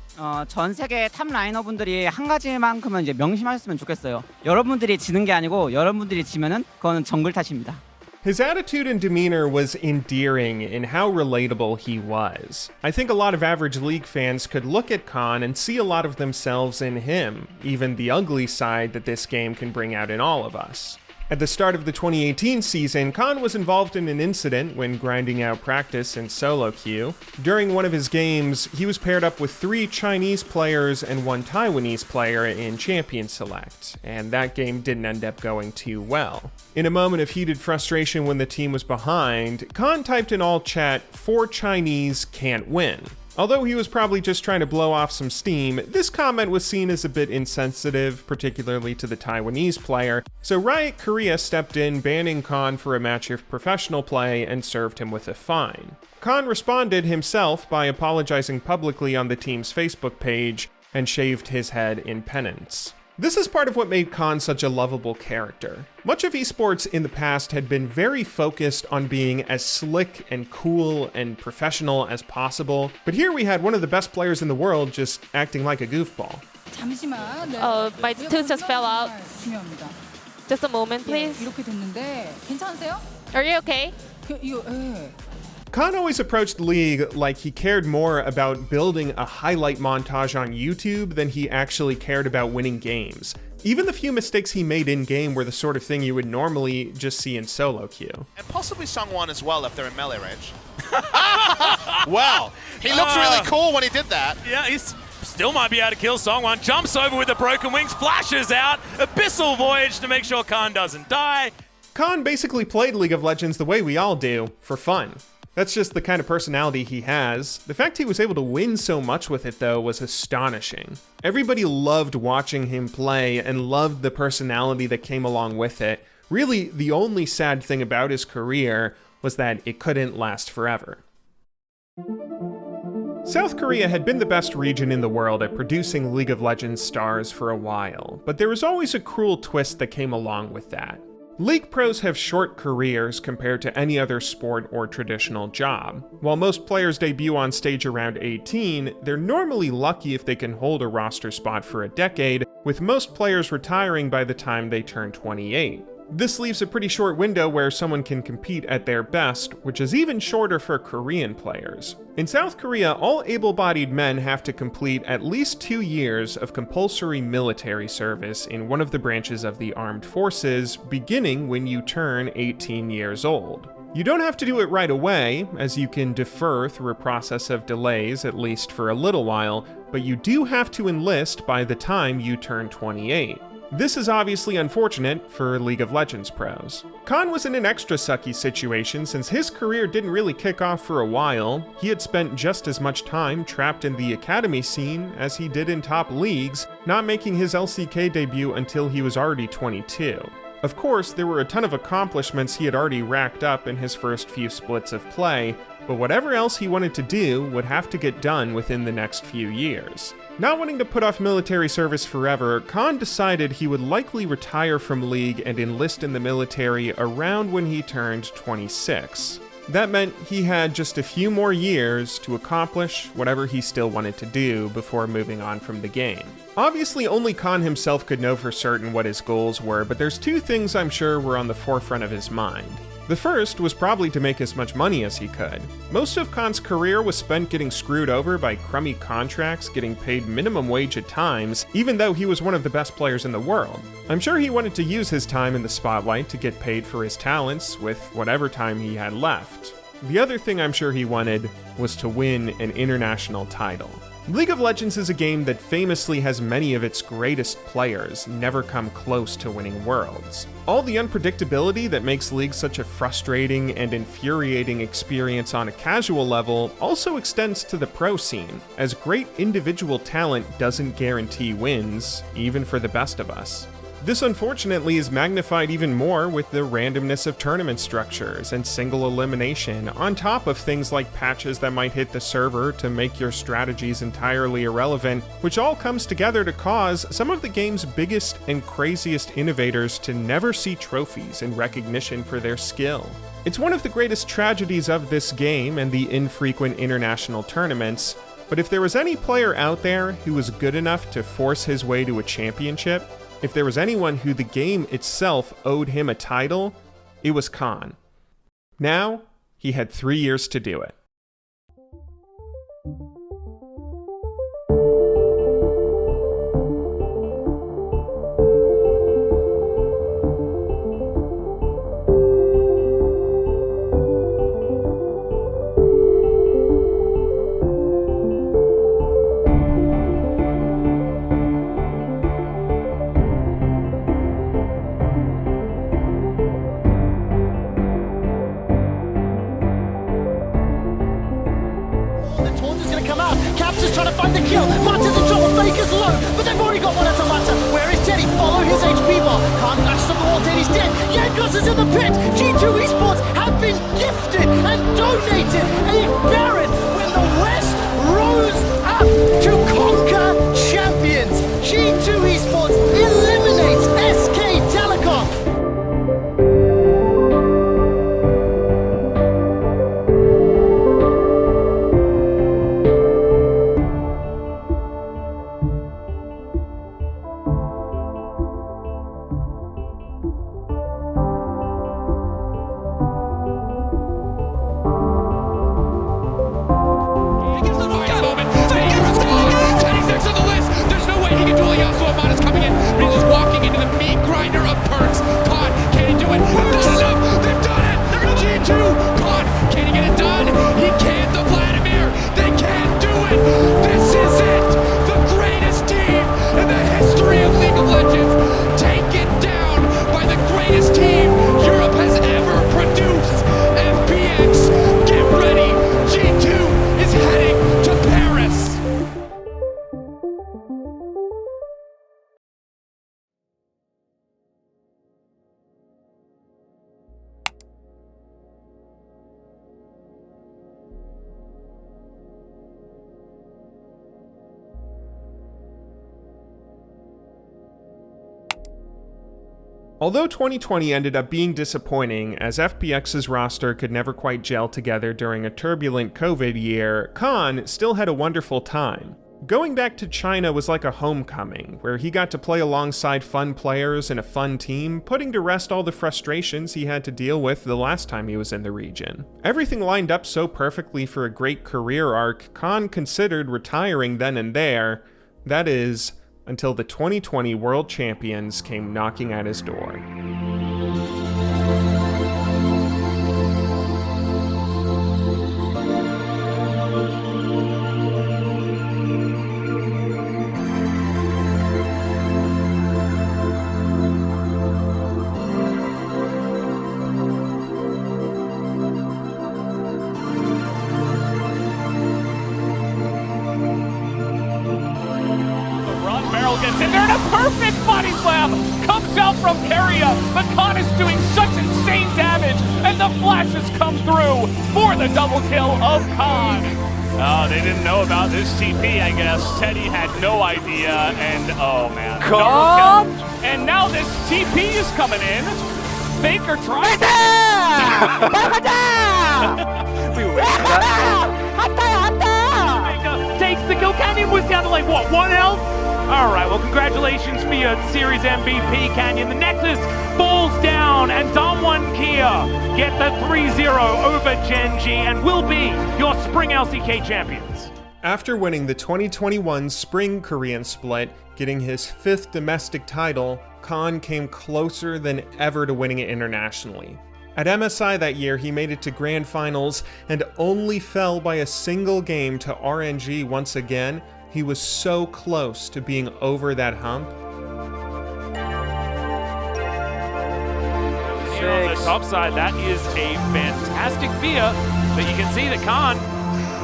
전 세계 탑 라이너분들이 한 가지만큼은 이제 명심하셨으면 좋겠어요. 여러분들이 지는 게 아니고 여러분들이 지면은 그거는 정글 탓입니다. His attitude and demeanor was endearing in how relatable he was. I think a lot of average League fans could look at Khan and see a lot of themselves in him, even the ugly side that this game can bring out in all of us. At the start of the 2018 season, Khan was involved in an incident when grinding out practice in solo queue. During one of his games, he was paired up with 3 Chinese players and 1 Taiwanese player in Champion Select, and that game didn't end up going too well. In a moment of heated frustration when the team was behind, Khan typed in all chat, "4 Chinese can't win." Although he was probably just trying to blow off some steam, this comment was seen as a bit insensitive, particularly to the Taiwanese player, so Riot Korea stepped in, banning Khan for a match of professional play and served him with a fine. Khan responded himself by apologizing publicly on the team's Facebook page and shaved his head in penance. This is part of what made Khan such a lovable character. Much of esports in the past had been very focused on being as slick and cool and professional as possible, but here we had one of the best players in the world just acting like a goofball. My tooth just fell out. Just a moment, please. 이렇게 됐는데 괜찮으세요? Are you okay? Khan always approached League like he cared more about building a highlight montage on YouTube than he actually cared about winning games. Even the few mistakes he made in-game were the sort of thing you would normally just see in solo queue. And possibly Sungwon as well if they're in melee range. Well, he looked really cool when he did that. Yeah, he still might be able to kill Songwon. Jumps over with the broken wings, flashes out, Abyssal Voyage to make sure Khan doesn't die. Khan basically played League of Legends the way we all do, for fun. That's just the kind of personality he has. The fact he was able to win so much with it, though, was astonishing. Everybody loved watching him play and loved the personality that came along with it. Really, the only sad thing about his career was that it couldn't last forever. South Korea had been the best region in the world at producing League of Legends stars for a while, but there was always a cruel twist that came along with that. League pros have short careers compared to any other sport or traditional job. While most players debut on stage around 18, they're normally lucky if they can hold a roster spot for a decade, with most players retiring by the time they turn 28. This leaves a pretty short window where someone can compete at their best, which is even shorter for Korean players. In South Korea, all able-bodied men have to complete at least 2 years of compulsory military service in one of the branches of the armed forces, beginning when you turn 18 years old. You don't have to do it right away, as you can defer through a process of delays at least for a little while, but you do have to enlist by the time you turn 28. This is obviously unfortunate for League of Legends pros. Khan was in an extra sucky situation since his career didn't really kick off for a while. He had spent just as much time trapped in the academy scene as he did in top leagues, not making his LCK debut until he was already 22. Of course, there were a ton of accomplishments he had already racked up in his first few splits of play, but whatever else he wanted to do would have to get done within the next few years. Not wanting to put off military service forever, Khan decided he would likely retire from League and enlist in the military around when he turned 26. That meant he had just a few more years to accomplish whatever he still wanted to do before moving on from the game. Obviously, only Khan himself could know for certain what his goals were, but there's two things I'm sure were on the forefront of his mind. The first was probably to make as much money as he could. Most of Khan's career was spent getting screwed over by crummy contracts, getting paid minimum wage at times, even though he was one of the best players in the world. I'm sure he wanted to use his time in the spotlight to get paid for his talents with whatever time he had left. The other thing I'm sure he wanted was to win an international title. League of Legends is a game that famously has many of its greatest players never come close to winning Worlds. All the unpredictability that makes League such a frustrating and infuriating experience on a casual level also extends to the pro scene, as great individual talent doesn't guarantee wins, even for the best of us. This unfortunately is magnified even more with the randomness of tournament structures and single elimination, on top of things like patches that might hit the server to make your strategies entirely irrelevant, which all comes together to cause some of the game's biggest and craziest innovators to never see trophies and recognition for their skill. It's one of the greatest tragedies of this game and the infrequent international tournaments, but if there was any player out there who was good enough to force his way to a championship, if there was anyone who the game itself owed him a title, it was Khan. Now, he had 3 years to do it. Trying to find the kill. Martin's in trouble, Faker's low, but they've already got one at the latter. Where is Teddy? Follow his HP bar. Can't match the wall, Teddy's dead. Yankos is in the pit. G2 Esports have been gifted and donated a Baron when the West rose up to conquer champions. G2 Esports eliminates SK Telecom. Although 2020 ended up being disappointing, as FPX's roster could never quite gel together during a turbulent COVID year, Khan still had a wonderful time. Going back to China was like a homecoming, where he got to play alongside fun players and a fun team, putting to rest all the frustrations he had to deal with the last time he was in the region. Everything lined up so perfectly for a great career arc, Khan considered retiring then and there. That is, until the 2020 World Champions came knocking at his door. Gets in there and a perfect body slam comes out from Keria, but Khan is doing such insane damage, and the flashes come through for the double kill of Khan. Oh, they didn't know about this TP, I guess. Teddy had no idea, and oh man. Khan! And now this TP is coming in. Faker tries takes the kill. Canyon was down to like, what, 1 health? All right, well, congratulations for your series MVP, Canyon. The Nexus falls down, and Damwon Kia get the 3-0 over Gen.G and will be your Spring LCK champions. After winning the 2021 Spring Korean Split, getting his 5th domestic title, Khan came closer than ever to winning it internationally. At MSI that year, he made it to Grand Finals and only fell by a single game to RNG once again. He was so close to being over that hump. Here on the top side, that is a fantastic Fia, but you can see that Khan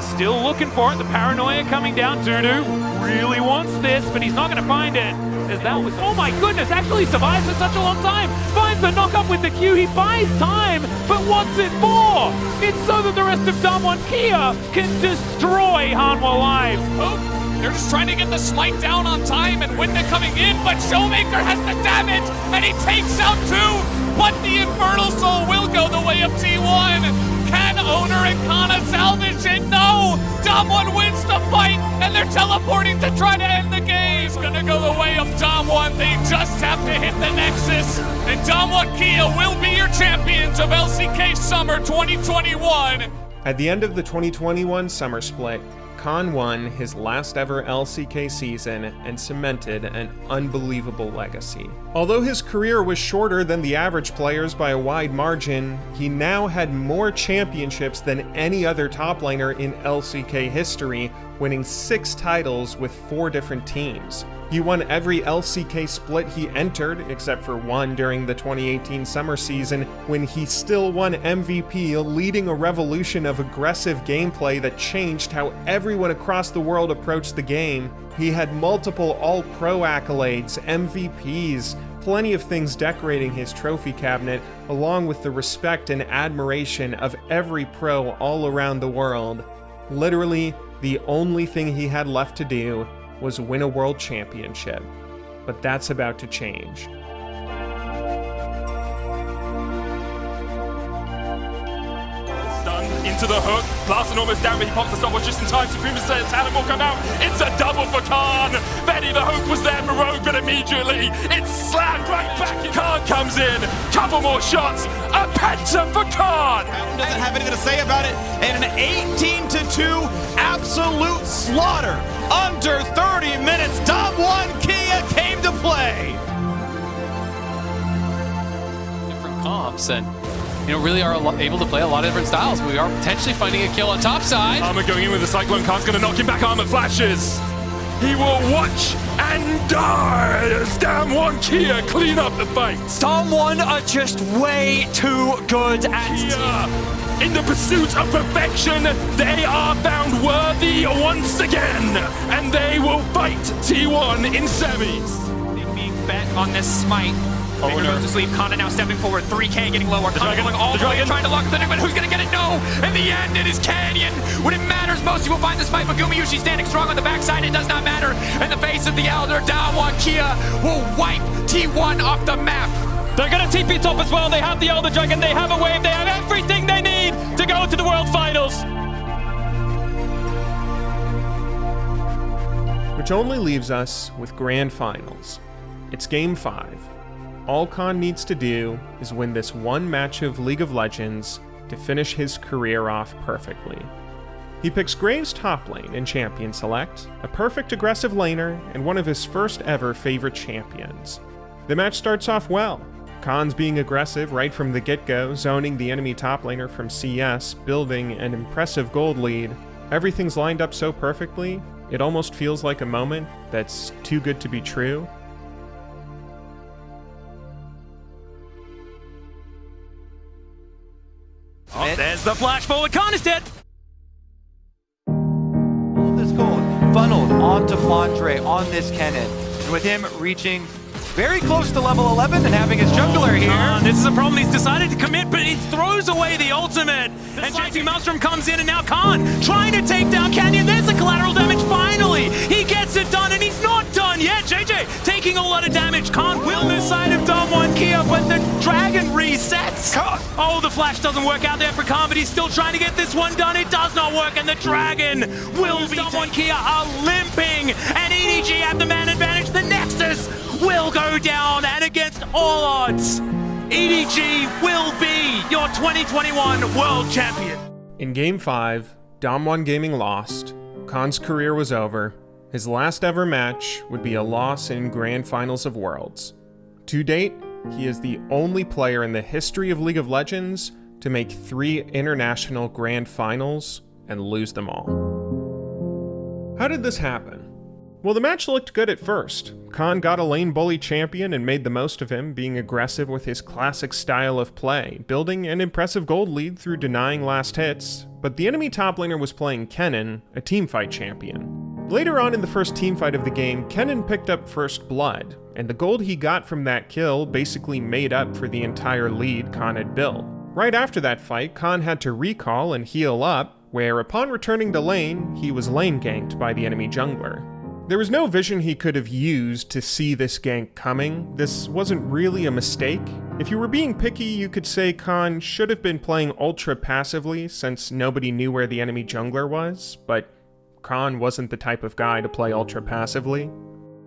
still looking for it. The paranoia coming down. Dudu really wants this, but he's not going to find it. As that was, oh my goodness, actually survives for such a long time. Finds the knock up with the Q. He buys time, but what's it for? It's so that the rest of Damwon Kia can destroy Hanwha Live. Oh. They're just trying to get the smite down on time, and Winda coming in, but Showmaker has the damage, and he takes out 2, but the Infernal Soul will go the way of T1. Can Owner and Kana salvage it? No! Damwon wins the fight, and they're teleporting to try to end the game. It's gonna go the way of Damwon. They just have to hit the Nexus, and Damwon Kia will be your champions of LCK Summer 2021. At the end of the 2021 Summer Split, Khan won his last ever LCK season and cemented an unbelievable legacy. Although his career was shorter than the average players by a wide margin, he now had more championships than any other top laner in LCK history, winning 6 titles with 4 different teams. He won every LCK split he entered, except for one during the 2018 summer season, when he still won MVP, leading a revolution of aggressive gameplay that changed how everyone across the world approached the game. He had multiple All-Pro accolades, MVPs, plenty of things decorating his trophy cabinet, along with the respect and admiration of every pro all around the world. Literally, the only thing he had left to do was win a world championship. But that's about to change. Into the hook, Larson almost down, but he pops the stopwatch just in time. Suprema says Hanlabong come out. It's a double for Khan. Benny, the hook was there for Rogue, but immediately it's slammed right back. Khan comes in, couple more shots, a penta for Khan. Doesn't have anything to say about it, and an 18-2 absolute slaughter. Under 30 minutes, Damwon Kia came to play. Different comps and really are able to play a lot of different styles. We are potentially finding a kill on top side. Armor going in with the Cyclone. Khan's going to knock him back. Armor flashes. He will watch and die as Damwon Kia clean up the fight. Damwon are just way too good at Kia, in the pursuit of perfection, they are found worthy once again, and they will fight T1 in semis. Big bet on this smite. Faker goes to sleep. Kana now stepping forward. 3K getting lower. Kana going all the way, trying to lock the thing, but who's going to get it? No! In the end, it is Canyon. When it matters most, you will find this fight. Megumi Yushi standing strong on the backside. It does not matter. In the face of the Elder, Damwon Kia will wipe T1 off the map. They're going to TP top as well. They have the Elder Dragon. They have a wave. They have everything they need to go to the World Finals. Which only leaves us with Grand Finals. It's Game 5. All Khan needs to do is win this one match of League of Legends to finish his career off perfectly. He picks Graves top lane in Champion Select, a perfect aggressive laner, and one of his first ever favorite champions. The match starts off well. Khan's being aggressive right from the get-go, zoning the enemy top laner from CS, building an impressive gold lead. Everything's lined up so perfectly, it almost feels like a moment that's too good to be true. Oh, there's the flash forward. Khan is dead. All of this gold funneled onto Flandre on this cannon. And with him reaching very close to level 11 and having his jungler here. This is a problem. He's decided to commit, but he throws away the ultimate. And JC Maelstrom comes in, and now Khan trying to take down Canyon. There's the collateral damage finally. He gets it done, and he's not done yet. JJ taking a lot of damage. Khan will lose sight of Dom1 Kia, but the dragon resets. Oh, the flash doesn't work out there for Khan, but he's still trying to get this one done. It does not work, and the dragon will be Dom1 Kia are limping, and EDG have the man advantage. The Nexus will go down, and against all odds, EDG will be your 2021 World Champion. In Game 5, Dom1 Gaming lost, Khan's career was over, his last ever match would be a loss in Grand Finals of Worlds. To date, he is the only player in the history of League of Legends to make 3 international Grand Finals and lose them all. How did this happen? Well, the match looked good at first. Khan got a lane bully champion and made the most of him, being aggressive with his classic style of play, building an impressive gold lead through denying last hits, but the enemy top laner was playing Kennen, a teamfight champion. Later on in the first teamfight of the game, Kennen picked up first blood, and the gold he got from that kill basically made up for the entire lead Khan had built. Right after that fight, Khan had to recall and heal up, where upon returning to lane, he was lane ganked by the enemy jungler. There was no vision he could have used to see this gank coming. This wasn't really a mistake. If you were being picky, you could say Khan should have been playing ultra passively since nobody knew where the enemy jungler was, but Khan wasn't the type of guy to play ultra passively.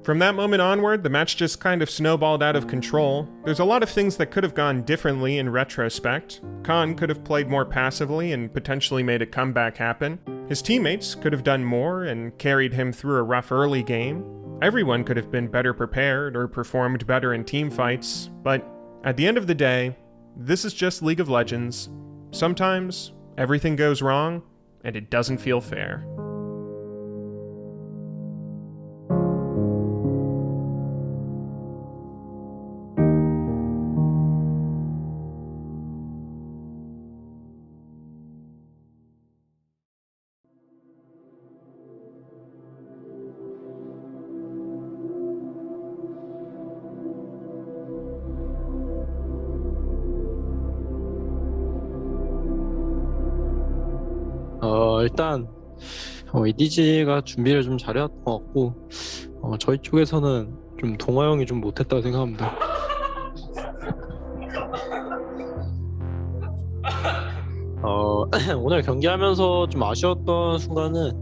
From that moment onward, the match just kind of snowballed out of control. There's a lot of things that could have gone differently in retrospect. Khan could have played more passively and potentially made a comeback happen. His teammates could have done more and carried him through a rough early game. Everyone could have been better prepared or performed better in teamfights, but at the end of the day, this is just League of Legends. Sometimes everything goes wrong, and it doesn't feel fair. 일단 EDG가 준비를 좀 잘해왔던 것 같고 저희 쪽에서는 좀 동아 형이 좀 못했다고 생각합니다. 오늘 경기하면서 좀 아쉬웠던 순간은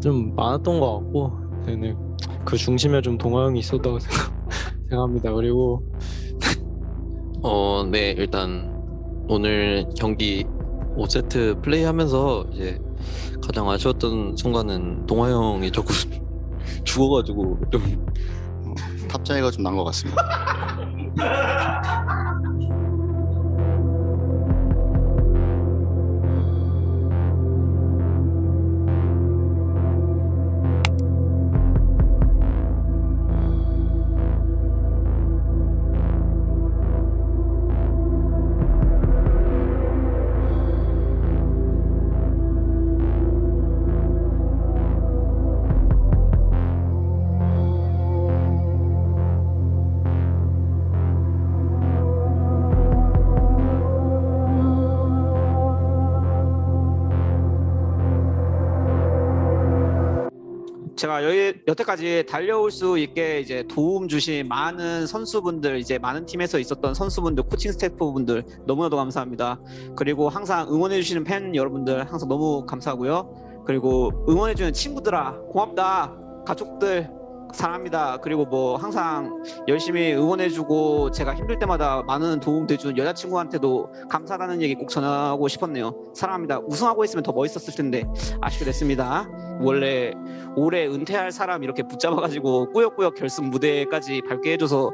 좀 많았던 것 같고 그 중심에 좀 동아 형이 있었다고 생각합니다. 그리고 네, 일단 오늘 경기 5세트 플레이하면서 이제 가장 아쉬웠던 순간은 동아 형이 자꾸 죽어가지고 좀 탑 차이가 좀 난 것 같습니다. 제가 여태까지 달려올 수 있게 이제 도움 주신 많은 선수분들, 이제 많은 팀에서 있었던 선수분들, 코칭 스태프분들 너무나도 감사합니다. 그리고 항상 응원해 주시는 팬 여러분들 항상 너무 감사하고요. 그리고 응원해 주는 친구들아 고맙다. 가족들 사랑합니다. 그리고 뭐 항상 열심히 응원해주고 제가 힘들 때마다 많은 도움 돼준 여자친구한테도 감사하다는 얘기 꼭 전하고 싶었네요. 사랑합니다. 우승하고 있으면 더 멋있었을 텐데 아쉽게 됐습니다. 원래 올해 은퇴할 사람 이렇게 붙잡아가지고 꾸역꾸역 결승 무대까지 밟게 해줘서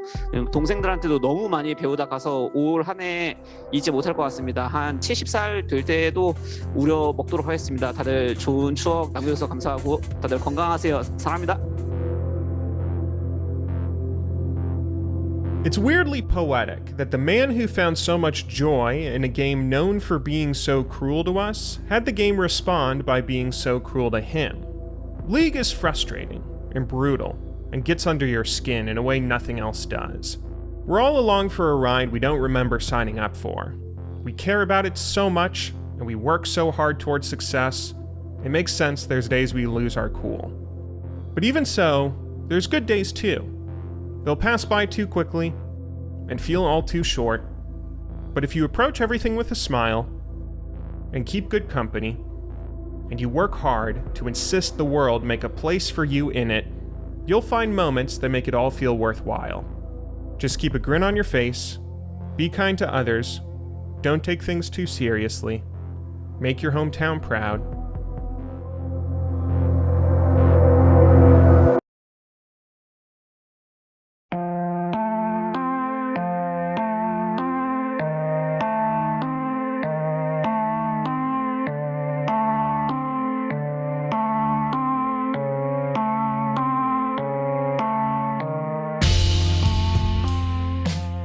동생들한테도 너무 많이 배우다 가서 올 한 해 잊지 못할 것 같습니다. 한 70살 될 때에도 우려 먹도록 하겠습니다. 다들 좋은 추억 남겨줘서 감사하고 다들 건강하세요. 사랑합니다. It's weirdly poetic that the man who found so much joy in a game known for being so cruel to us had the game respond by being so cruel to him. League is frustrating and brutal and gets under your skin in a way nothing else does. We're all along for a ride we don't remember signing up for. We care about it so much and we work so hard towards success, it makes sense there's days we lose our cool. But even so, there's good days too. They'll pass by too quickly and feel all too short, but if you approach everything with a smile and keep good company, and you work hard to insist the world make a place for you in it, you'll find moments that make it all feel worthwhile. Just keep a grin on your face, be kind to others, don't take things too seriously, make your hometown proud.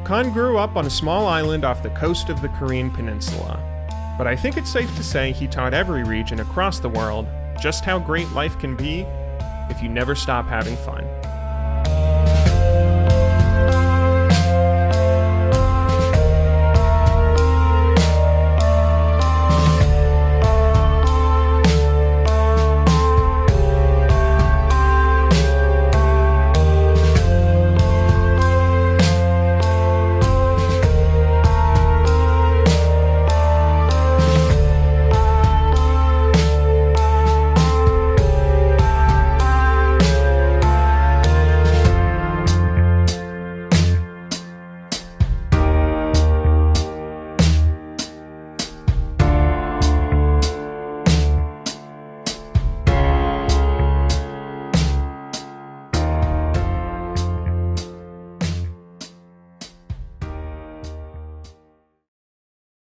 Khan grew up on a small island off the coast of the Korean peninsula, but I think it's safe to say he taught every region across the world just how great life can be if you never stop having fun.